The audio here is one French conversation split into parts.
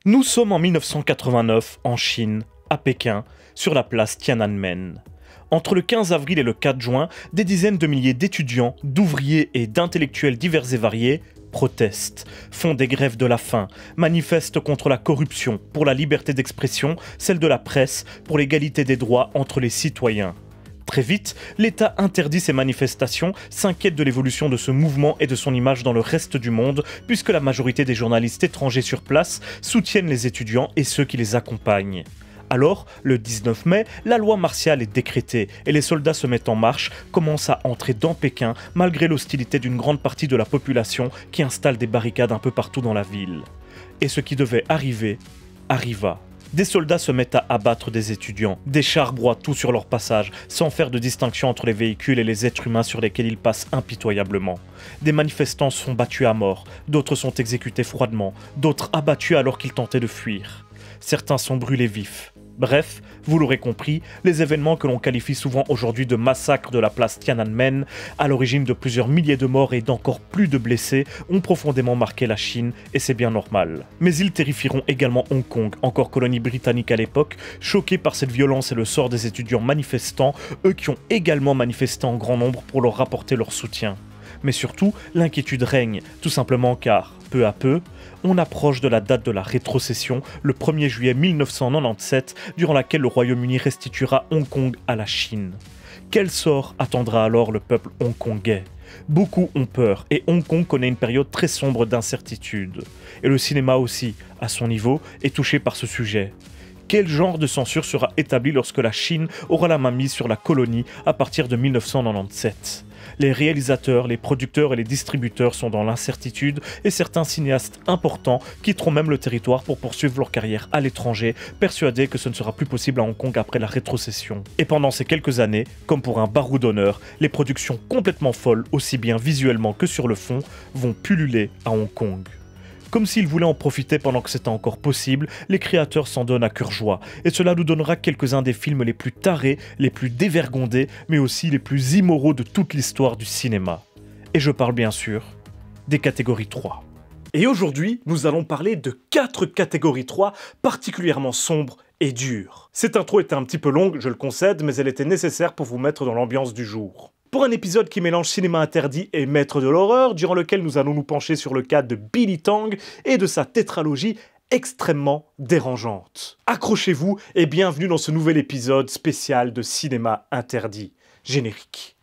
Nous sommes en 1989, en Chine, à Pékin, sur la place Tiananmen. Entre le 15 avril et le 4 juin, des dizaines de milliers d'étudiants, d'ouvriers et d'intellectuels divers et variés protestent, font des grèves de la faim, manifestent contre la corruption, pour la liberté d'expression, celle de la presse, pour l'égalité des droits entre les citoyens. Très vite, l'État interdit ces manifestations, s'inquiète de l'évolution de ce mouvement et de son image dans le reste du monde, puisque la majorité des journalistes étrangers sur place soutiennent les étudiants et ceux qui les accompagnent. Alors, le 19 mai, la loi martiale est décrétée et les soldats se mettent en marche, commencent à entrer dans Pékin malgré l'hostilité d'une grande partie de la population qui installe des barricades un peu partout dans la ville. Et ce qui devait arriver, arriva. Des soldats se mettent à abattre des étudiants, des chars broient tout sur leur passage, sans faire de distinction entre les véhicules et les êtres humains sur lesquels ils passent impitoyablement. Des manifestants sont battus à mort, d'autres sont exécutés froidement, d'autres abattus alors qu'ils tentaient de fuir. Certains sont brûlés vifs. Bref, vous l'aurez compris, les événements que l'on qualifie souvent aujourd'hui de massacre de la place Tiananmen, à l'origine de plusieurs milliers de morts et d'encore plus de blessés, ont profondément marqué la Chine, et c'est bien normal. Mais ils terrifieront également Hong Kong, encore colonie britannique à l'époque, choqués par cette violence et le sort des étudiants manifestants, eux qui ont également manifesté en grand nombre pour leur apporter leur soutien. Mais surtout, l'inquiétude règne, tout simplement car, peu à peu, on approche de la date de la rétrocession, le 1er juillet 1997, durant laquelle le Royaume-Uni restituera Hong Kong à la Chine. Quel sort attendra alors le peuple hongkongais ? Beaucoup ont peur, et Hong Kong connaît une période très sombre d'incertitude. Et le cinéma aussi, à son niveau, est touché par ce sujet. Quel genre de censure sera établi lorsque la Chine aura la main mise sur la colonie à partir de 1997 ? Les réalisateurs, les producteurs et les distributeurs sont dans l'incertitude et certains cinéastes importants quitteront même le territoire pour poursuivre leur carrière à l'étranger, persuadés que ce ne sera plus possible à Hong Kong après la rétrocession. Et pendant ces quelques années, comme pour un barreau d'honneur, les productions complètement folles, aussi bien visuellement que sur le fond, vont pulluler à Hong Kong. Comme s'ils voulaient en profiter pendant que c'était encore possible, les créateurs s'en donnent à cœur joie, et cela nous donnera quelques-uns des films les plus tarés, les plus dévergondés, mais aussi les plus immoraux de toute l'histoire du cinéma. Et je parle bien sûr des catégories 3. Et aujourd'hui, nous allons parler de 4 catégories 3 particulièrement sombres et dures. Cette intro était un petit peu longue, je le concède, mais elle était nécessaire pour vous mettre dans l'ambiance du jour. Pour un épisode qui mélange cinéma interdit et maître de l'horreur, durant lequel nous allons nous pencher sur le cas de Billy Tang et de sa tétralogie extrêmement dérangeante. Accrochez-vous et bienvenue dans ce nouvel épisode spécial de cinéma interdit. Générique.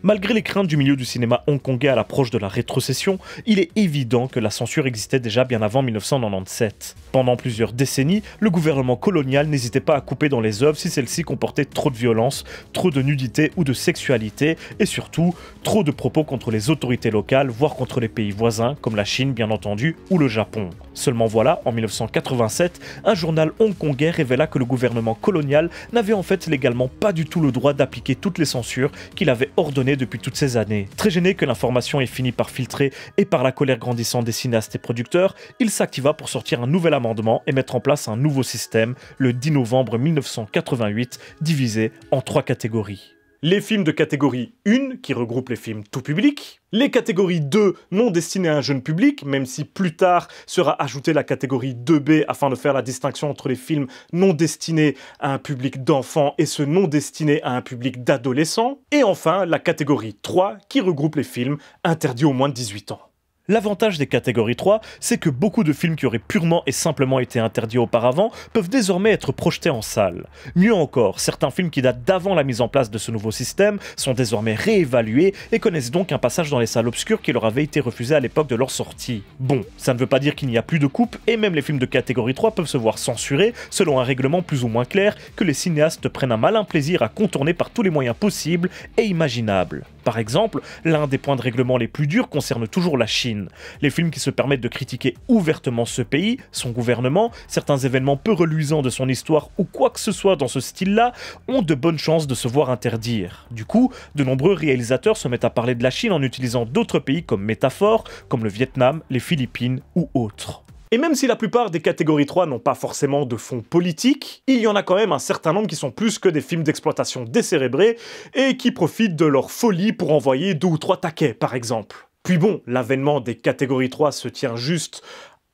Malgré les craintes du milieu du cinéma hongkongais à l'approche de la rétrocession, il est évident que la censure existait déjà bien avant 1997. Pendant plusieurs décennies, le gouvernement colonial n'hésitait pas à couper dans les œuvres si celles-ci comportaient trop de violence, trop de nudité ou de sexualité, et surtout, trop de propos contre les autorités locales, voire contre les pays voisins, comme la Chine bien entendu, ou le Japon. Seulement voilà, en 1987, un journal hongkongais révéla que le gouvernement colonial n'avait en fait légalement pas du tout le droit d'appliquer toutes les censures qu'il avait ordonnées depuis toutes ces années. Très gêné que l'information ait fini par filtrer et par la colère grandissante des cinéastes et producteurs, il s'activa pour sortir un nouvel amendement et mettre en place un nouveau système, le 10 novembre 1988, divisé en 3 catégories. Les films de catégorie 1, qui regroupent les films tout public. Les catégories 2, non destinées à un jeune public, même si plus tard sera ajoutée la catégorie 2B afin de faire la distinction entre les films non destinés à un public d'enfants et ceux non destinés à un public d'adolescents. Et enfin, la catégorie 3, qui regroupe les films interdits aux moins de 18 ans. L'avantage des catégories 3, c'est que beaucoup de films qui auraient purement et simplement été interdits auparavant peuvent désormais être projetés en salle. Mieux encore, certains films qui datent d'avant la mise en place de ce nouveau système sont désormais réévalués et connaissent donc un passage dans les salles obscures qui leur avait été refusé à l'époque de leur sortie. Bon, ça ne veut pas dire qu'il n'y a plus de coupe, et même les films de catégorie 3 peuvent se voir censurés selon un règlement plus ou moins clair que les cinéastes prennent un malin plaisir à contourner par tous les moyens possibles et imaginables. Par exemple, l'un des points de règlement les plus durs concerne toujours la Chine. Les films qui se permettent de critiquer ouvertement ce pays, son gouvernement, certains événements peu reluisants de son histoire ou quoi que ce soit dans ce style-là, ont de bonnes chances de se voir interdire. Du coup, de nombreux réalisateurs se mettent à parler de la Chine en utilisant d'autres pays comme métaphore, comme le Vietnam, les Philippines ou autres. Et même si la plupart des catégories 3 n'ont pas forcément de fond politique, il y en a quand même un certain nombre qui sont plus que des films d'exploitation décérébrés et qui profitent de leur folie pour envoyer 2 ou 3 taquets, par exemple. Puis bon, l'avènement des catégories 3 se tient juste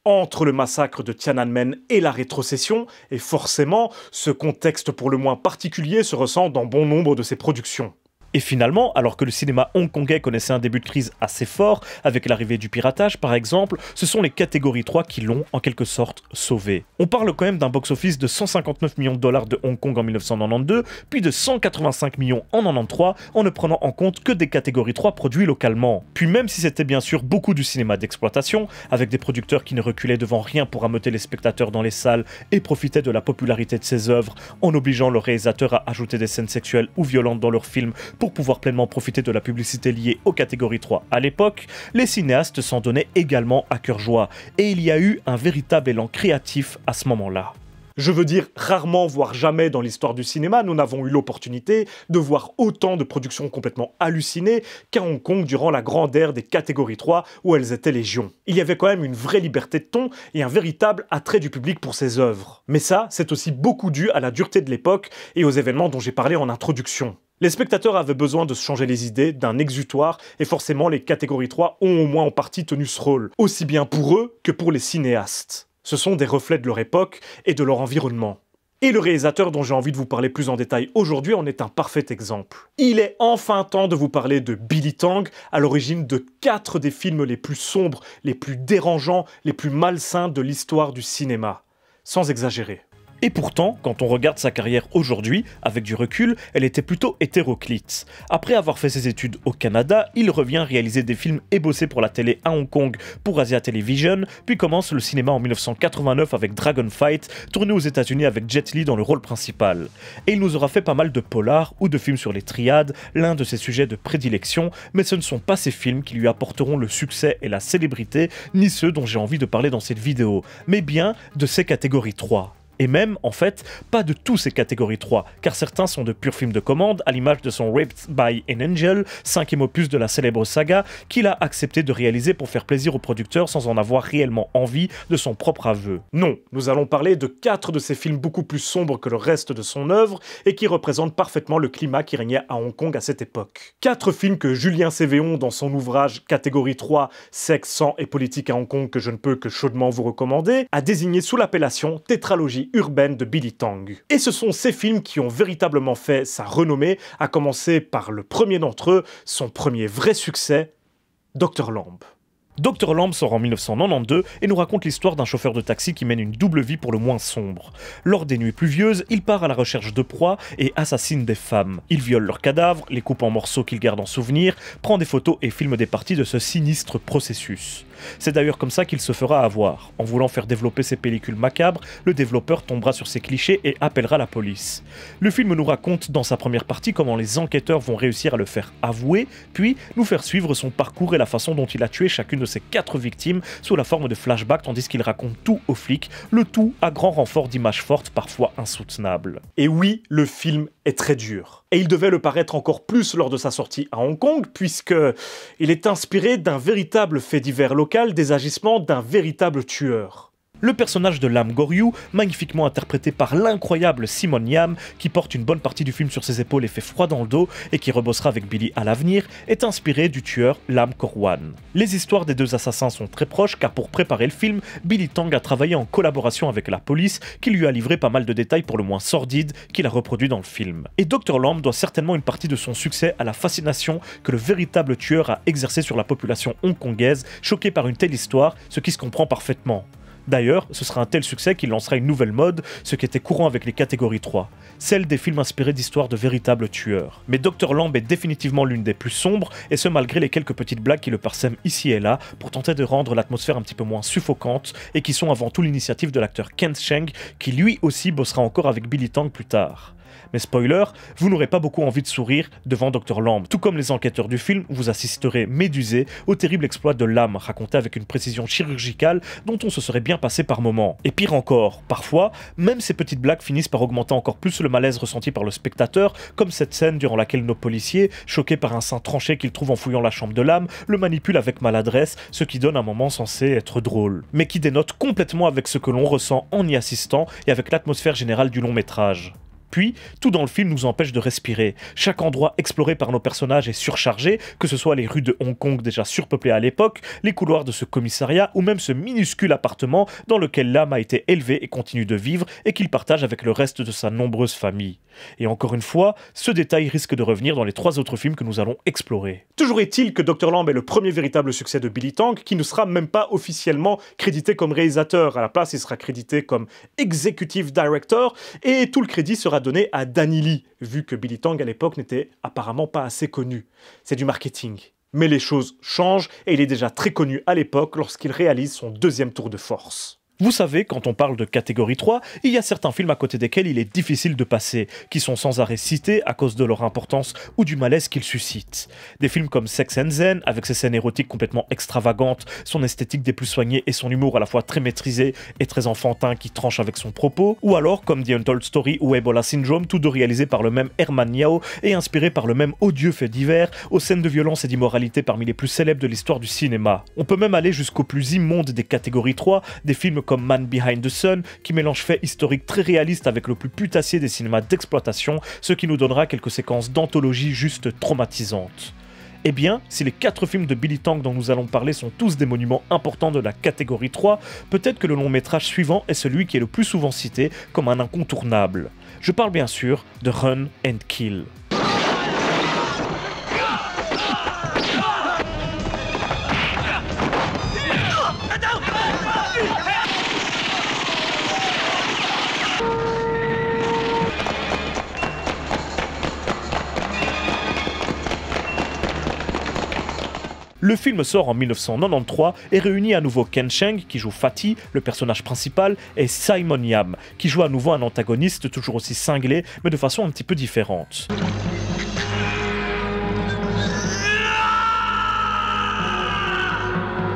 entre le massacre de Tiananmen et la rétrocession, et forcément, ce contexte pour le moins particulier se ressent dans bon nombre de ses productions. Et finalement, alors que le cinéma hongkongais connaissait un début de crise assez fort, avec l'arrivée du piratage par exemple, ce sont les catégories 3 qui l'ont en quelque sorte sauvé. On parle quand même d'un box-office de 159 millions de dollars de Hong Kong en 1992, puis de 185 millions en 1993, en ne prenant en compte que des catégories 3 produits localement. Puis même si c'était bien sûr beaucoup du cinéma d'exploitation, avec des producteurs qui ne reculaient devant rien pour ameuter les spectateurs dans les salles et profitaient de la popularité de ses œuvres, en obligeant le réalisateur à ajouter des scènes sexuelles ou violentes dans leurs films pour pouvoir pleinement profiter de la publicité liée aux catégories 3 à l'époque, les cinéastes s'en donnaient également à cœur joie, et il y a eu un véritable élan créatif à ce moment-là. Je veux dire, rarement, voire jamais dans l'histoire du cinéma, nous n'avons eu l'opportunité de voir autant de productions complètement hallucinées qu'à Hong Kong durant la grande ère des catégories 3 où elles étaient légion. Il y avait quand même une vraie liberté de ton et un véritable attrait du public pour ces œuvres. Mais ça, c'est aussi beaucoup dû à la dureté de l'époque et aux événements dont j'ai parlé en introduction. Les spectateurs avaient besoin de se changer les idées, d'un exutoire, et forcément les catégories 3 ont au moins en partie tenu ce rôle, aussi bien pour eux que pour les cinéastes. Ce sont des reflets de leur époque et de leur environnement. Et le réalisateur dont j'ai envie de vous parler plus en détail aujourd'hui en est un parfait exemple. Il est enfin temps de vous parler de Billy Tang, à l'origine de 4 des films les plus sombres, les plus dérangeants, les plus malsains de l'histoire du cinéma. Sans exagérer. Et pourtant, quand on regarde sa carrière aujourd'hui, avec du recul, elle était plutôt hétéroclite. Après avoir fait ses études au Canada, il revient réaliser des films et bosser pour la télé à Hong Kong pour Asia Television, puis commence le cinéma en 1989 avec Dragon Fight, tourné aux États-Unis avec Jet Li dans le rôle principal. Et il nous aura fait pas mal de polars ou de films sur les triades, l'un de ses sujets de prédilection, mais ce ne sont pas ces films qui lui apporteront le succès et la célébrité, ni ceux dont j'ai envie de parler dans cette vidéo, mais bien de ces catégories 3. Et même, en fait, pas de tous ces catégories 3, car certains sont de purs films de commande, à l'image de son Raped by an Angel, 5e opus de la célèbre saga, qu'il a accepté de réaliser pour faire plaisir aux producteurs sans en avoir réellement envie de son propre aveu. Non, nous allons parler de 4 de ces films beaucoup plus sombres que le reste de son œuvre, et qui représentent parfaitement le climat qui régnait à Hong Kong à cette époque. 4 films que Julien Cévéon, dans son ouvrage Catégorie 3, Sexe, sang et politique à Hong Kong, que je ne peux que chaudement vous recommander, a désigné sous l'appellation tétralogie urbaine de Billy Tang. Et ce sont ces films qui ont véritablement fait sa renommée, à commencer par le premier d'entre eux, son premier vrai succès, Dr Lamb. Dr Lamb sort en 1992 et nous raconte l'histoire d'un chauffeur de taxi qui mène une double vie pour le moins sombre. Lors des nuits pluvieuses, il part à la recherche de proies et assassine des femmes. Il viole leurs cadavres, les coupe en morceaux qu'il garde en souvenir, prend des photos et filme des parties de ce sinistre processus. C'est d'ailleurs comme ça qu'il se fera avoir. En voulant faire développer ses pellicules macabres, le développeur tombera sur ses clichés et appellera la police. Le film nous raconte dans sa première partie comment les enquêteurs vont réussir à le faire avouer, puis nous faire suivre son parcours et la façon dont il a tué chacune de ses 4 victimes sous la forme de flashbacks tandis qu'il raconte tout aux flics, le tout à grand renfort d'images fortes parfois insoutenables. Et oui, le film est très dur. Et il devait le paraître encore plus lors de sa sortie à Hong Kong, puisque il est inspiré d'un véritable fait divers local, des agissements d'un véritable tueur. Le personnage de Lam Goryu, magnifiquement interprété par l'incroyable Simon Yam, qui porte une bonne partie du film sur ses épaules et fait froid dans le dos, et qui rebossera avec Billy à l'avenir, est inspiré du tueur Lam Kor-wan. Les histoires des 2 assassins sont très proches, car pour préparer le film, Billy Tang a travaillé en collaboration avec la police, qui lui a livré pas mal de détails pour le moins sordides qu'il a reproduits dans le film. Et Dr Lamb doit certainement une partie de son succès à la fascination que le véritable tueur a exercée sur la population hongkongaise, choquée par une telle histoire, ce qui se comprend parfaitement. D'ailleurs, ce sera un tel succès qu'il lancera une nouvelle mode, ce qui était courant avec les catégories 3, celle des films inspirés d'histoires de véritables tueurs. Mais Dr Lamb est définitivement l'une des plus sombres, et ce malgré les quelques petites blagues qui le parsèment ici et là, pour tenter de rendre l'atmosphère un petit peu moins suffocante, et qui sont avant tout l'initiative de l'acteur Ken Sheng, qui lui aussi bossera encore avec Billy Tang plus tard. Mais spoiler, vous n'aurez pas beaucoup envie de sourire devant Dr Lamb. Tout comme les enquêteurs du film, vous assisterez médusés au terrible exploit de l'âme, raconté avec une précision chirurgicale dont on se serait bien passé par moments. Et pire encore, parfois, même ces petites blagues finissent par augmenter encore plus le malaise ressenti par le spectateur, comme cette scène durant laquelle nos policiers, choqués par un sein tranché qu'ils trouvent en fouillant la chambre de l'âme, le manipulent avec maladresse, ce qui donne un moment censé être drôle, mais qui dénote complètement avec ce que l'on ressent en y assistant et avec l'atmosphère générale du long métrage. Puis, tout dans le film nous empêche de respirer. Chaque endroit exploré par nos personnages est surchargé, que ce soit les rues de Hong Kong déjà surpeuplées à l'époque, les couloirs de ce commissariat ou même ce minuscule appartement dans lequel l'âme a été élevé et continue de vivre et qu'il partage avec le reste de sa nombreuse famille. Et encore une fois, ce détail risque de revenir dans les 3 autres films que nous allons explorer. Toujours est-il que Dr Lamb est le premier véritable succès de Billy Tank, qui ne sera même pas officiellement crédité comme réalisateur. À la place, il sera crédité comme Executive Director, et tout le crédit sera donné à Danny Lee, vu que Billy Tank à l'époque n'était apparemment pas assez connu. C'est du marketing. Mais les choses changent, et il est déjà très connu à l'époque lorsqu'il réalise son 2e tour de force. Vous savez, quand on parle de catégorie 3, il y a certains films à côté desquels il est difficile de passer, qui sont sans arrêt cités à cause de leur importance ou du malaise qu'ils suscitent. Des films comme Sex and Zen, avec ses scènes érotiques complètement extravagantes, son esthétique des plus soignés et son humour à la fois très maîtrisé et très enfantin qui tranche avec son propos, ou alors comme The Untold Story ou Ebola Syndrome, tous deux réalisés par le même Herman Yao et inspirés par le même odieux fait divers, aux scènes de violence et d'immoralité parmi les plus célèbres de l'histoire du cinéma. On peut même aller jusqu'au plus immonde des catégories 3, des films comme Man Behind the Sun, qui mélange faits historiques très réalistes avec le plus putassier des cinémas d'exploitation, ce qui nous donnera quelques séquences d'anthologie juste traumatisantes. Eh bien, si les 4 films de Billy Tank dont nous allons parler sont tous des monuments importants de la catégorie 3, peut-être que le long métrage suivant est celui qui est le plus souvent cité comme un incontournable. Je parle bien sûr de Run and Kill. Le film sort en 1993 et réunit à nouveau Ken Cheng, qui joue Fatty, le personnage principal, et Simon Yam, qui joue à nouveau un antagoniste toujours aussi cinglé, mais de façon un petit peu différente.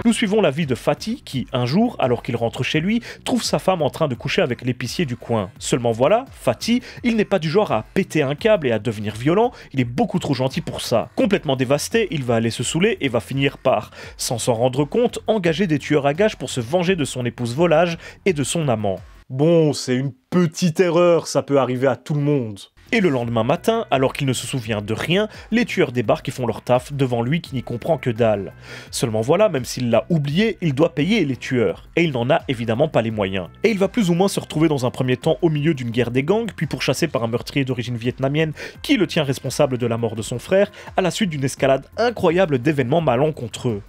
Nous suivons la vie de Fatty qui, un jour, alors qu'il rentre chez lui, trouve sa femme en train de coucher avec l'épicier du coin. Seulement voilà, Fatty, il n'est pas du genre à péter un câble et à devenir violent, il est beaucoup trop gentil pour ça. Complètement dévasté, il va aller se saouler et va finir par, sans s'en rendre compte, engager des tueurs à gages pour se venger de son épouse volage et de son amant. Bon, c'est une petite erreur, ça peut arriver à tout le monde. Et le lendemain matin, alors qu'il ne se souvient de rien, les tueurs débarquent et font leur taf devant lui qui n'y comprend que dalle. Seulement voilà, même s'il l'a oublié, il doit payer les tueurs. Et il n'en a évidemment pas les moyens. Et il va plus ou moins se retrouver dans un premier temps au milieu d'une guerre des gangs, puis pourchassé par un meurtrier d'origine vietnamienne qui le tient responsable de la mort de son frère, à la suite d'une escalade incroyable d'événements malencontreux.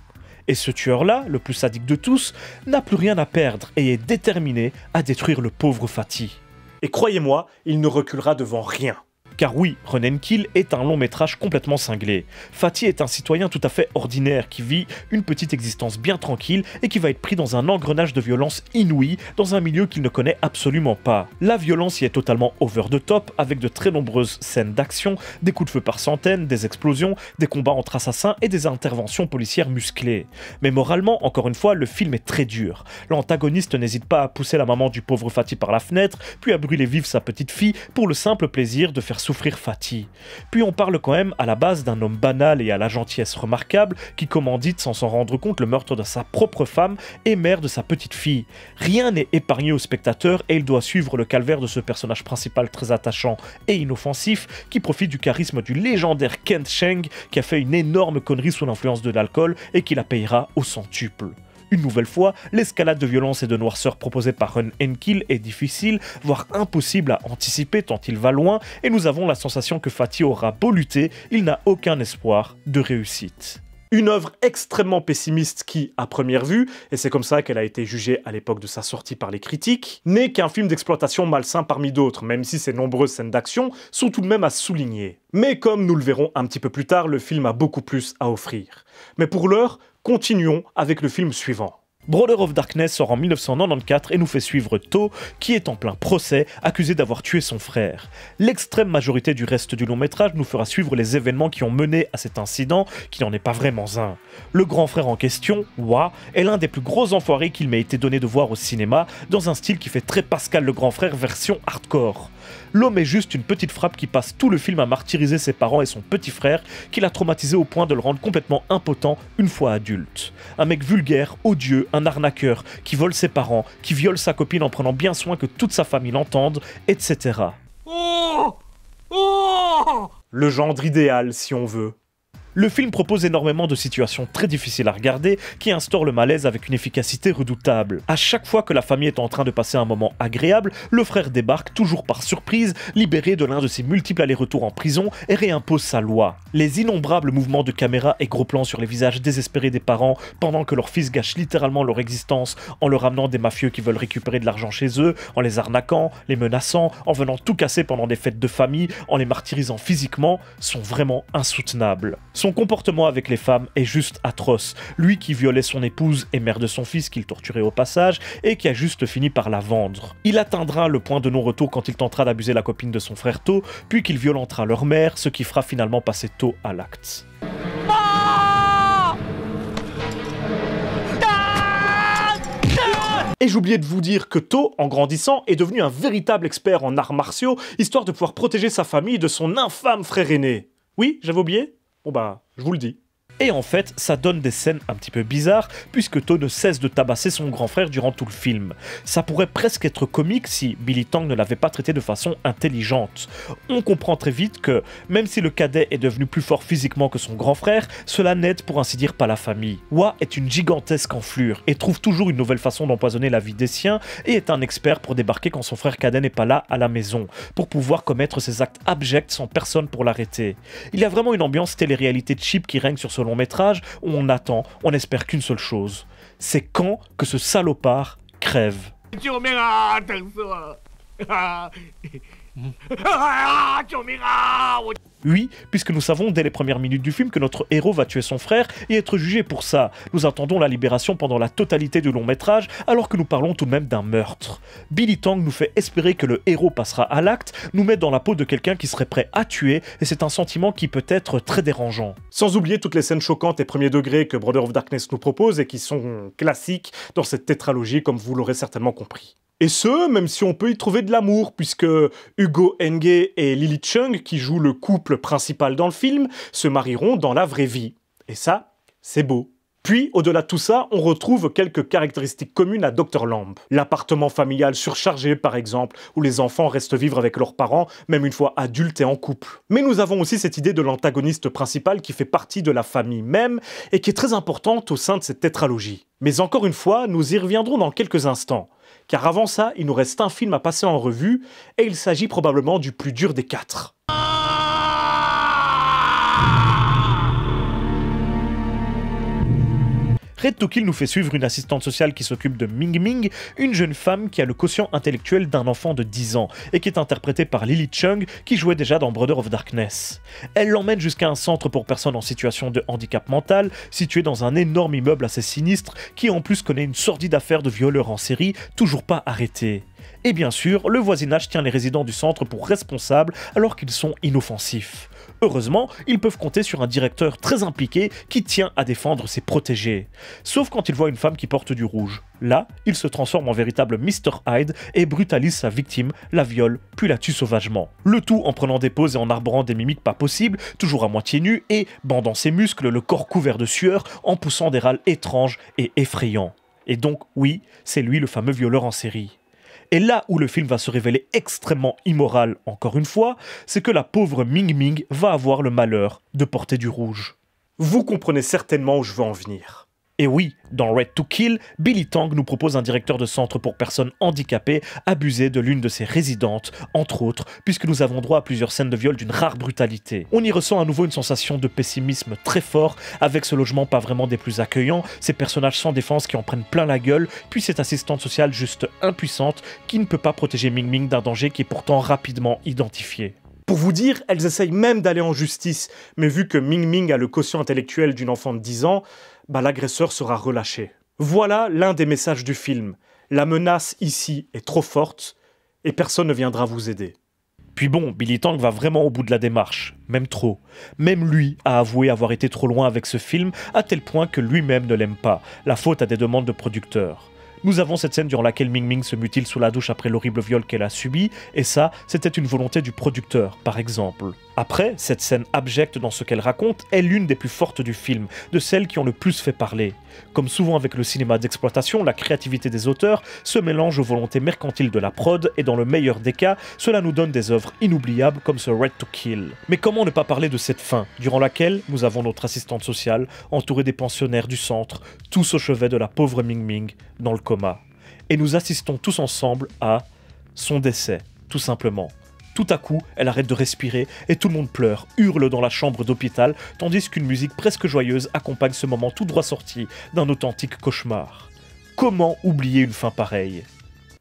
Et ce tueur-là, le plus sadique de tous, n'a plus rien à perdre et est déterminé à détruire le pauvre Fatty. Et croyez-moi, il ne reculera devant rien. Car oui, Run and Kill est un long métrage complètement cinglé. Fatty est un citoyen tout à fait ordinaire qui vit une petite existence bien tranquille et qui va être pris dans un engrenage de violence inouïe dans un milieu qu'il ne connaît absolument pas. La violence y est totalement over the top avec de très nombreuses scènes d'action, des coups de feu par centaines, des explosions, des combats entre assassins et des interventions policières musclées. Mais moralement, encore une fois, le film est très dur. L'antagoniste n'hésite pas à pousser la maman du pauvre Fatty par la fenêtre, puis à brûler vive sa petite fille pour le simple plaisir de faire souffrir Fatty. Puis on parle quand même à la base d'un homme banal et à la gentillesse remarquable qui commandite sans s'en rendre compte le meurtre de sa propre femme et mère de sa petite fille. Rien n'est épargné au spectateur et il doit suivre le calvaire de ce personnage principal très attachant et inoffensif qui profite du charisme du légendaire Ken Cheng qui a fait une énorme connerie sous l'influence de l'alcool et qui la payera au centuple. Une nouvelle fois, l'escalade de violence et de noirceur proposée par Run and Kill est difficile, voire impossible à anticiper tant il va loin, et nous avons la sensation que Fatty aura beau lutter, il n'a aucun espoir de réussite. Une œuvre extrêmement pessimiste qui, à première vue, et c'est comme ça qu'elle a été jugée à l'époque de sa sortie par les critiques, n'est qu'un film d'exploitation malsain parmi d'autres, même si ses nombreuses scènes d'action sont tout de même à souligner. Mais comme nous le verrons un petit peu plus tard, le film a beaucoup plus à offrir. Mais pour l'heure, continuons avec le film suivant. Brother of Darkness sort en 1994 et nous fait suivre To, qui est en plein procès, accusé d'avoir tué son frère. L'extrême majorité du reste du long métrage nous fera suivre les événements qui ont mené à cet incident, qui n'en est pas vraiment un. Le grand frère en question, Wa, est l'un des plus gros enfoirés qu'il m'ait été donné de voir au cinéma, dans un style qui fait très Pascal le grand frère version hardcore. L'homme est juste une petite frappe qui passe tout le film à martyriser ses parents et son petit frère, qui l'a traumatisé au point de le rendre complètement impotent une fois adulte. Un mec vulgaire, odieux, un arnaqueur, qui vole ses parents, qui viole sa copine en prenant bien soin que toute sa famille l'entende, etc. Le gendre idéal, si on veut. Le film propose énormément de situations très difficiles à regarder qui instaurent le malaise avec une efficacité redoutable. À chaque fois que la famille est en train de passer un moment agréable, le frère débarque, toujours par surprise, libéré de l'un de ses multiples allers-retours en prison et réimpose sa loi. Les innombrables mouvements de caméra et gros plans sur les visages désespérés des parents pendant que leur fils gâche littéralement leur existence en leur ramenant des mafieux qui veulent récupérer de l'argent chez eux, en les arnaquant, les menaçant, en venant tout casser pendant des fêtes de famille, en les martyrisant physiquement, sont vraiment insoutenables. Son comportement avec les femmes est juste atroce. Lui qui violait son épouse et mère de son fils qu'il torturait au passage et qui a juste fini par la vendre. Il atteindra le point de non-retour quand il tentera d'abuser la copine de son frère To, puis qu'il violentera leur mère, ce qui fera finalement passer To à l'acte. Et j'oubliais de vous dire que To, en grandissant, est devenu un véritable expert en arts martiaux, histoire de pouvoir protéger sa famille de son infâme frère aîné. Oui, j'avais oublié ? Bon bah, je vous le dis. Et en fait, ça donne des scènes un petit peu bizarres, puisque To ne cesse de tabasser son grand frère durant tout le film. Ça pourrait presque être comique si Billy Tang ne l'avait pas traité de façon intelligente. On comprend très vite que, même si le cadet est devenu plus fort physiquement que son grand frère, cela n'aide pour ainsi dire pas la famille. Wa est une gigantesque enflure, et trouve toujours une nouvelle façon d'empoisonner la vie des siens, et est un expert pour débarquer quand son frère cadet n'est pas là à la maison, pour pouvoir commettre ses actes abjects sans personne pour l'arrêter. Il y a vraiment une ambiance télé-réalité cheap qui règne sur ce long métrage où on attend, on espère qu'une seule chose. C'est quand que ce salopard crève. Oui, puisque nous savons dès les premières minutes du film que notre héros va tuer son frère et être jugé pour ça. Nous attendons la libération pendant la totalité du long métrage, alors que nous parlons tout de même d'un meurtre. Billy Tang nous fait espérer que le héros passera à l'acte, nous met dans la peau de quelqu'un qui serait prêt à tuer, et c'est un sentiment qui peut être très dérangeant. Sans oublier toutes les scènes choquantes et premier degré que Brother of Darkness nous propose et qui sont classiques dans cette tétralogie, comme vous l'aurez certainement compris. Et ce, même si on peut y trouver de l'amour, puisque Hugo Henge et Lily Chung, qui jouent le couple principal dans le film, se marieront dans la vraie vie. Et ça, c'est beau. Puis, au-delà de tout ça, on retrouve quelques caractéristiques communes à Dr. Lamb. L'appartement familial surchargé, par exemple, où les enfants restent vivre avec leurs parents, même une fois adultes et en couple. Mais nous avons aussi cette idée de l'antagoniste principal qui fait partie de la famille même, et qui est très importante au sein de cette tétralogie. Mais encore une fois, nous y reviendrons dans quelques instants. Car avant ça, il nous reste un film à passer en revue, et il s'agit probablement du plus dur des 4. Red to Kill nous fait suivre une assistante sociale qui s'occupe de Ming Ming, une jeune femme qui a le quotient intellectuel d'un enfant de 10 ans, et qui est interprétée par Lily Chung, qui jouait déjà dans Brother of Darkness. Elle l'emmène jusqu'à un centre pour personnes en situation de handicap mental, situé dans un énorme immeuble assez sinistre, qui en plus connaît une sordide affaire de violeurs en série, toujours pas arrêtés. Et bien sûr, le voisinage tient les résidents du centre pour responsables alors qu'ils sont inoffensifs. Heureusement, ils peuvent compter sur un directeur très impliqué qui tient à défendre ses protégés. Sauf quand il voit une femme qui porte du rouge. Là, il se transforme en véritable Mr. Hyde et brutalise sa victime, la viole, puis la tue sauvagement. Le tout en prenant des poses et en arborant des mimiques pas possibles, toujours à moitié nu et bandant ses muscles, le corps couvert de sueur, en poussant des râles étranges et effrayants. Et donc, oui, c'est lui le fameux violeur en série. Et là où le film va se révéler extrêmement immoral, encore une fois, c'est que la pauvre Ming Ming va avoir le malheur de porter du rouge. Vous comprenez certainement où je veux en venir. Et oui, dans Red to Kill, Billy Tang nous propose un directeur de centre pour personnes handicapées abusé de l'une de ses résidentes, entre autres, puisque nous avons droit à plusieurs scènes de viol d'une rare brutalité. On y ressent à nouveau une sensation de pessimisme très fort, avec ce logement pas vraiment des plus accueillants, ces personnages sans défense qui en prennent plein la gueule, puis cette assistante sociale juste impuissante qui ne peut pas protéger Ming Ming d'un danger qui est pourtant rapidement identifié. Pour vous dire, elles essayent même d'aller en justice, mais vu que Ming Ming a le quotient intellectuel d'une enfant de 10 ans, l'agresseur sera relâché. Voilà l'un des messages du film. La menace ici est trop forte et personne ne viendra vous aider. Puis bon, Billy Tang va vraiment au bout de la démarche, même trop. Même lui a avoué avoir été trop loin avec ce film, à tel point que lui-même ne l'aime pas, la faute à des demandes de producteurs. Nous avons cette scène durant laquelle Ming Ming se mutile sous la douche après l'horrible viol qu'elle a subi, et ça, c'était une volonté du producteur, par exemple. Après, cette scène abjecte dans ce qu'elle raconte est l'une des plus fortes du film, de celles qui ont le plus fait parler. Comme souvent avec le cinéma d'exploitation, la créativité des auteurs se mélange aux volontés mercantiles de la prod, et dans le meilleur des cas, cela nous donne des œuvres inoubliables comme ce Right to Kill. Mais comment ne pas parler de cette fin, durant laquelle nous avons notre assistante sociale, entourée des pensionnaires du centre, tous au chevet de la pauvre Ming Ming, dans le coma. Et nous assistons tous ensemble à son décès, tout simplement. Tout à coup, elle arrête de respirer et tout le monde pleure, hurle dans la chambre d'hôpital, tandis qu'une musique presque joyeuse accompagne ce moment tout droit sorti d'un authentique cauchemar. Comment oublier une fin pareille ?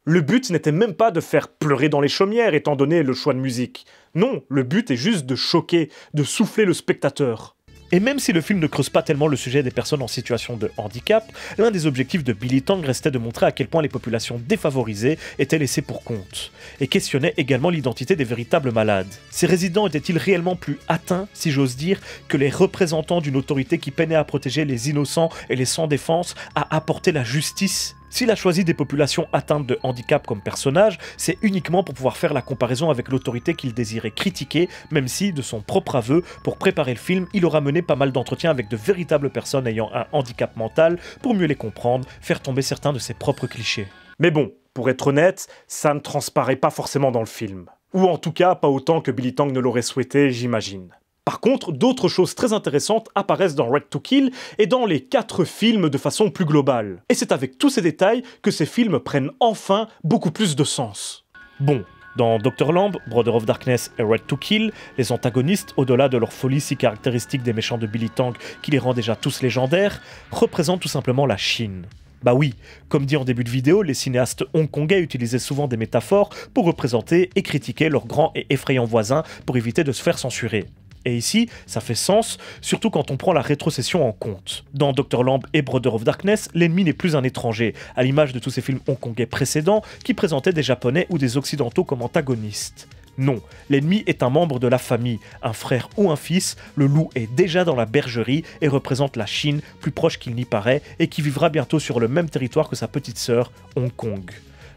Le but n'était même pas de faire pleurer dans les chaumières étant donné le choix de musique. Non, le but est juste de choquer, de souffler le spectateur. Et même si le film ne creuse pas tellement le sujet des personnes en situation de handicap, l'un des objectifs de Billy Tang restait de montrer à quel point les populations défavorisées étaient laissées pour compte, et questionnait également l'identité des véritables malades. Ces résidents étaient-ils réellement plus atteints, si j'ose dire, que les représentants d'une autorité qui peinait à protéger les innocents et les sans défense, à apporter la justice ? S'il a choisi des populations atteintes de handicap comme personnage, c'est uniquement pour pouvoir faire la comparaison avec l'autorité qu'il désirait critiquer, même si, de son propre aveu, pour préparer le film, il aura mené pas mal d'entretiens avec de véritables personnes ayant un handicap mental pour mieux les comprendre, faire tomber certains de ses propres clichés. Mais bon, pour être honnête, ça ne transparaît pas forcément dans le film. Ou en tout cas, pas autant que Billy Tang ne l'aurait souhaité, j'imagine. Par contre, d'autres choses très intéressantes apparaissent dans Right to Kill et dans les 4 films de façon plus globale. Et c'est avec tous ces détails que ces films prennent enfin beaucoup plus de sens. Bon, dans Dr. Lamb, Brother of Darkness et Right to Kill, les antagonistes, au-delà de leur folie si caractéristique des méchants de Billy Tang qui les rend déjà tous légendaires, représentent tout simplement la Chine. Bah oui, comme dit en début de vidéo, les cinéastes hongkongais utilisaient souvent des métaphores pour représenter et critiquer leurs grands et effrayants voisins pour éviter de se faire censurer. Et ici, ça fait sens, surtout quand on prend la rétrocession en compte. Dans Dr. Lamb et Brother of Darkness, l'ennemi n'est plus un étranger, à l'image de tous ces films hongkongais précédents qui présentaient des Japonais ou des Occidentaux comme antagonistes. Non, l'ennemi est un membre de la famille, un frère ou un fils, le loup est déjà dans la bergerie et représente la Chine, plus proche qu'il n'y paraît, et qui vivra bientôt sur le même territoire que sa petite sœur, Hong Kong.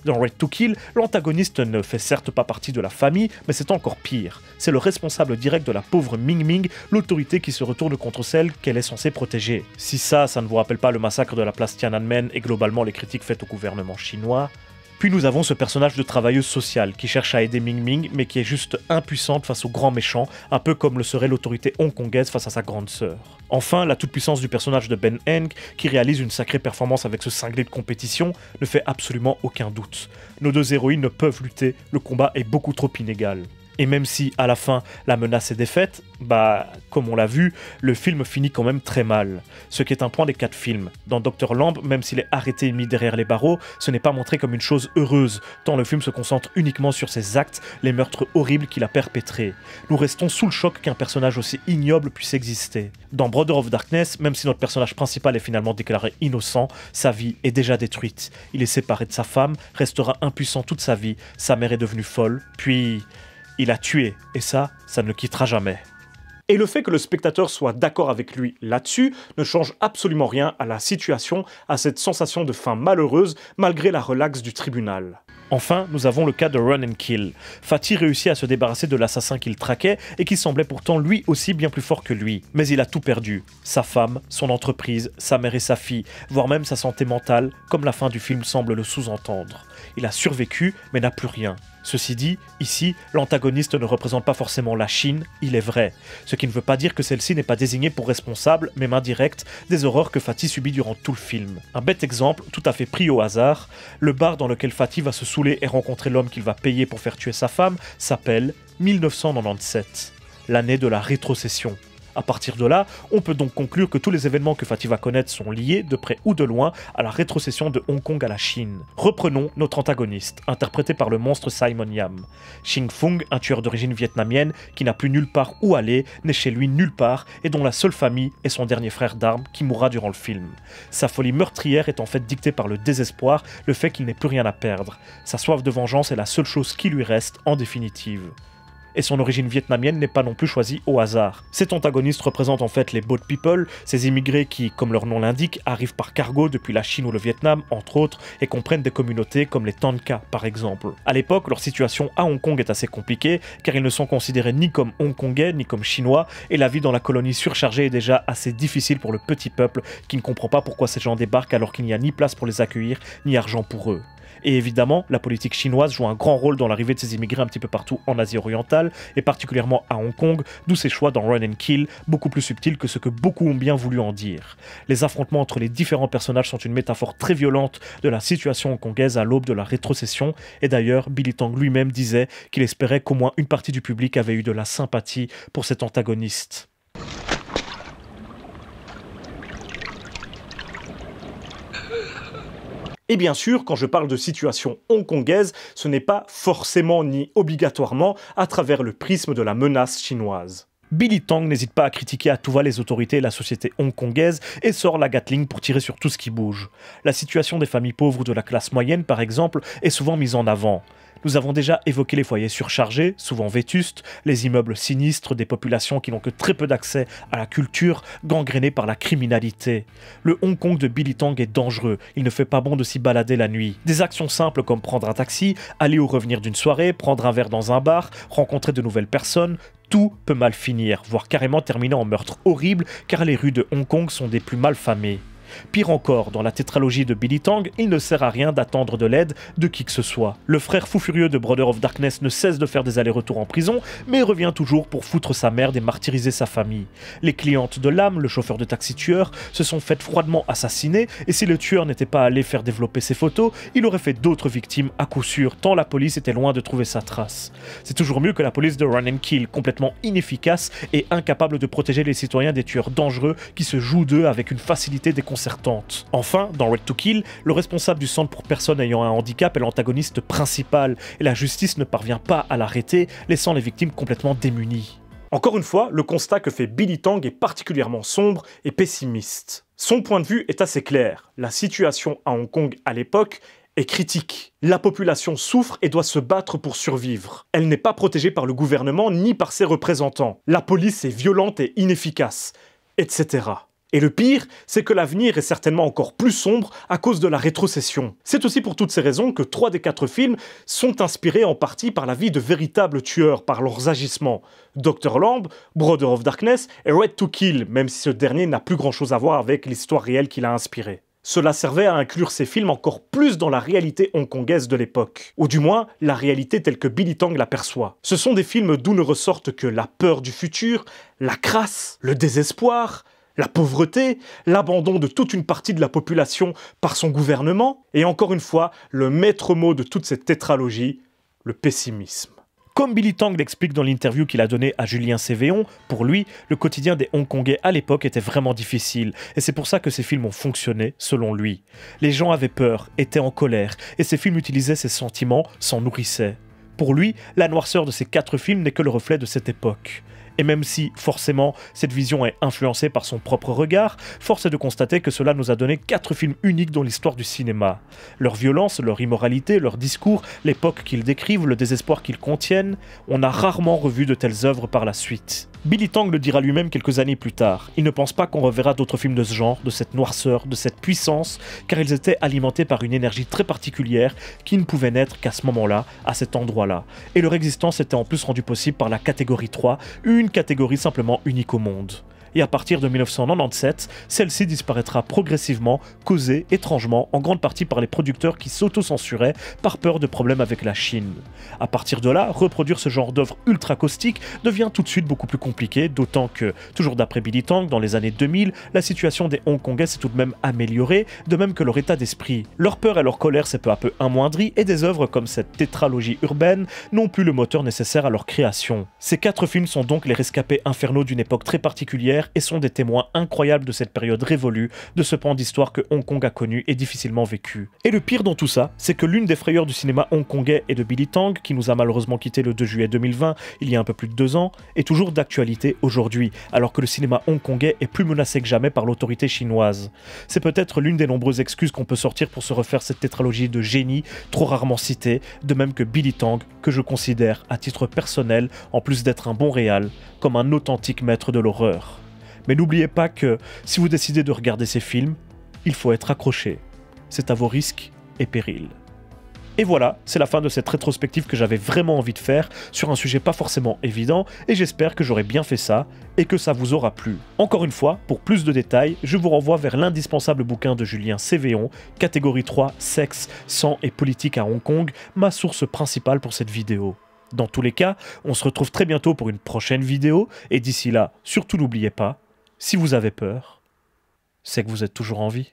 Dans Right to Kill, l'antagoniste ne fait certes pas partie de la famille, mais c'est encore pire. C'est le responsable direct de la pauvre Ming Ming, l'autorité qui se retourne contre celle qu'elle est censée protéger. Si ça ne vous rappelle pas le massacre de la place Tiananmen et globalement les critiques faites au gouvernement chinois. Puis nous avons ce personnage de travailleuse sociale qui cherche à aider Ming Ming, mais qui est juste impuissante face au grand méchant, un peu comme le serait l'autorité hongkongaise face à sa grande sœur. Enfin, la toute-puissance du personnage de Ben Heng, qui réalise une sacrée performance avec ce cinglé de compétition, ne fait absolument aucun doute. Nos deux héroïnes ne peuvent lutter, le combat est beaucoup trop inégal. Et même si, à la fin, la menace est défaite, comme on l'a vu, le film finit quand même très mal. Ce qui est un point des 4 films. Dans Dr. Lamb, même s'il est arrêté et mis derrière les barreaux, ce n'est pas montré comme une chose heureuse, tant le film se concentre uniquement sur ses actes, les meurtres horribles qu'il a perpétrés. Nous restons sous le choc qu'un personnage aussi ignoble puisse exister. Dans Brother of Darkness, même si notre personnage principal est finalement déclaré innocent, sa vie est déjà détruite. Il est séparé de sa femme, restera impuissant toute sa vie, sa mère est devenue folle, puis il a tué, et ça ne le quittera jamais. Et le fait que le spectateur soit d'accord avec lui là-dessus ne change absolument rien à la situation, à cette sensation de fin malheureuse malgré la relaxe du tribunal. Enfin, nous avons le cas de Run and Kill. Fatih réussit à se débarrasser de l'assassin qu'il traquait et qui semblait pourtant lui aussi bien plus fort que lui. Mais il a tout perdu. Sa femme, son entreprise, sa mère et sa fille, voire même sa santé mentale, comme la fin du film semble le sous-entendre. Il a survécu, mais n'a plus rien. Ceci dit, ici, l'antagoniste ne représente pas forcément la Chine, il est vrai. Ce qui ne veut pas dire que celle-ci n'est pas désignée pour responsable, même indirecte, des horreurs que Fatih subit durant tout le film. Un bête exemple, tout à fait pris au hasard, le bar dans lequel Fatih va se saouler et rencontrer l'homme qu'il va payer pour faire tuer sa femme s'appelle 1997, l'année de la rétrocession. À partir de là, on peut donc conclure que tous les événements que Fatih va connaître sont liés, de près ou de loin, à la rétrocession de Hong Kong à la Chine. Reprenons notre antagoniste, interprété par le monstre Simon Yam. Ching Fung, un tueur d'origine vietnamienne qui n'a plus nulle part où aller, n'est chez lui nulle part et dont la seule famille est son dernier frère d'armes qui mourra durant le film. Sa folie meurtrière est en fait dictée par le désespoir, le fait qu'il n'ait plus rien à perdre. Sa soif de vengeance est la seule chose qui lui reste en définitive. Et son origine vietnamienne n'est pas non plus choisie au hasard. Cet antagoniste représente en fait les boat people, ces immigrés qui, comme leur nom l'indique, arrivent par cargo depuis la Chine ou le Vietnam, entre autres, et comprennent des communautés comme les Tanka par exemple. À l'époque, leur situation à Hong Kong est assez compliquée, car ils ne sont considérés ni comme hongkongais, ni comme chinois, et la vie dans la colonie surchargée est déjà assez difficile pour le petit peuple, qui ne comprend pas pourquoi ces gens débarquent alors qu'il n'y a ni place pour les accueillir, ni argent pour eux. Et évidemment, la politique chinoise joue un grand rôle dans l'arrivée de ces immigrés un petit peu partout en Asie orientale, et particulièrement à Hong Kong, d'où ses choix dans Run and Kill, beaucoup plus subtils que ce que beaucoup ont bien voulu en dire. Les affrontements entre les différents personnages sont une métaphore très violente de la situation hongkongaise à l'aube de la rétrocession, et d'ailleurs, Billy Tang lui-même disait qu'il espérait qu'au moins une partie du public avait eu de la sympathie pour cet antagoniste. Et bien sûr, quand je parle de situation hongkongaise, ce n'est pas forcément ni obligatoirement à travers le prisme de la menace chinoise. Billy Tang n'hésite pas à critiquer à tout va les autorités et la société hongkongaise et sort la Gatling pour tirer sur tout ce qui bouge. La situation des familles pauvres ou de la classe moyenne, par exemple, est souvent mise en avant. Nous avons déjà évoqué les foyers surchargés, souvent vétustes, les immeubles sinistres des populations qui n'ont que très peu d'accès à la culture, gangrénées par la criminalité. Le Hong Kong de Billy Tang est dangereux, il ne fait pas bon de s'y balader la nuit. Des actions simples comme prendre un taxi, aller ou revenir d'une soirée, prendre un verre dans un bar, rencontrer de nouvelles personnes, tout peut mal finir, voire carrément terminer en meurtre horrible, car les rues de Hong Kong sont des plus mal famées. Pire encore, dans la tétralogie de Billy Tang, il ne sert à rien d'attendre de l'aide de qui que ce soit. Le frère fou furieux de Brother of Darkness ne cesse de faire des allers-retours en prison, mais revient toujours pour foutre sa merde et martyriser sa famille. Les clientes de l'âme, le chauffeur de taxi tueur, se sont faites froidement assassiner, et si le tueur n'était pas allé faire développer ses photos, il aurait fait d'autres victimes à coup sûr, tant la police était loin de trouver sa trace. C'est toujours mieux que la police de Run and Kill, complètement inefficace et incapable de protéger les citoyens des tueurs dangereux qui se jouent d'eux avec une facilité déconcertante. Enfin, dans Red to Kill, le responsable du centre pour personnes ayant un handicap est l'antagoniste principal, et la justice ne parvient pas à l'arrêter, laissant les victimes complètement démunies. Encore une fois, le constat que fait Billy Tang est particulièrement sombre et pessimiste. Son point de vue est assez clair, la situation à Hong Kong à l'époque est critique. La population souffre et doit se battre pour survivre. Elle n'est pas protégée par le gouvernement ni par ses représentants. La police est violente et inefficace, etc. Et le pire, c'est que l'avenir est certainement encore plus sombre à cause de la rétrocession. C'est aussi pour toutes ces raisons que 3 des 4 films sont inspirés en partie par la vie de véritables tueurs, par leurs agissements. Dr. Lamb, Brother of Darkness et Red to Kill, même si ce dernier n'a plus grand chose à voir avec l'histoire réelle qu'il a inspirée. Cela servait à inclure ces films encore plus dans la réalité hongkongaise de l'époque. Ou du moins, la réalité telle que Billy Tang l'aperçoit. Ce sont des films d'où ne ressortent que la peur du futur, la crasse, le désespoir, la pauvreté, l'abandon de toute une partie de la population par son gouvernement, et encore une fois, le maître mot de toute cette tétralogie, le pessimisme. Comme Billy Tang l'explique dans l'interview qu'il a donnée à Julien Cévéon, pour lui, le quotidien des Hongkongais à l'époque était vraiment difficile, et c'est pour ça que ces films ont fonctionné, selon lui. Les gens avaient peur, étaient en colère, et ces films utilisaient ces sentiments, s'en nourrissaient. Pour lui, la noirceur de ces 4 films n'est que le reflet de cette époque. Et même si, forcément, cette vision est influencée par son propre regard, force est de constater que cela nous a donné 4 films uniques dans l'histoire du cinéma. Leur violence, leur immoralité, leur discours, l'époque qu'ils décrivent, le désespoir qu'ils contiennent, on a rarement revu de telles œuvres par la suite. Billy Tang le dira lui-même quelques années plus tard. Il ne pense pas qu'on reverra d'autres films de ce genre, de cette noirceur, de cette puissance, car ils étaient alimentés par une énergie très particulière qui ne pouvait naître qu'à ce moment-là, à cet endroit-là. Et leur existence était en plus rendue possible par la catégorie 3, une catégorie simplement unique au monde. et à partir de 1997, celle-ci disparaîtra progressivement, causée étrangement en grande partie par les producteurs qui s'auto-censuraient par peur de problèmes avec la Chine. À partir de là, reproduire ce genre d'œuvre ultra caustique devient tout de suite beaucoup plus compliqué, d'autant que, toujours d'après Billy Tang, dans les années 2000, la situation des Hongkongais s'est tout de même améliorée, de même que leur état d'esprit. Leur peur et leur colère s'est peu à peu amoindrie, et des œuvres comme cette tétralogie urbaine n'ont plus le moteur nécessaire à leur création. Ces 4 films sont donc les rescapés infernaux d'une époque très particulière et sont des témoins incroyables de cette période révolue, de ce pan d'histoire que Hong Kong a connu et difficilement vécu. Et le pire dans tout ça, c'est que l'une des frayeurs du cinéma hongkongais et de Billy Tang, qui nous a malheureusement quitté le 2 juillet 2020, il y a un peu plus de 2 ans, est toujours d'actualité aujourd'hui, alors que le cinéma hongkongais est plus menacé que jamais par l'autorité chinoise. C'est peut-être l'une des nombreuses excuses qu'on peut sortir pour se refaire cette tétralogie de génie, trop rarement citée, de même que Billy Tang, que je considère, à titre personnel, en plus d'être un bon réal, comme un authentique maître de l'horreur. Mais n'oubliez pas que, si vous décidez de regarder ces films, il faut être accroché. C'est à vos risques et périls. Et voilà, c'est la fin de cette rétrospective que j'avais vraiment envie de faire sur un sujet pas forcément évident, et j'espère que j'aurai bien fait ça, et que ça vous aura plu. Encore une fois, pour plus de détails, je vous renvoie vers l'indispensable bouquin de Julien Cévéon, catégorie 3, sexe, sang et politique à Hong Kong, ma source principale pour cette vidéo. Dans tous les cas, on se retrouve très bientôt pour une prochaine vidéo, et d'ici là, surtout n'oubliez pas, si vous avez peur, c'est que vous êtes toujours en vie.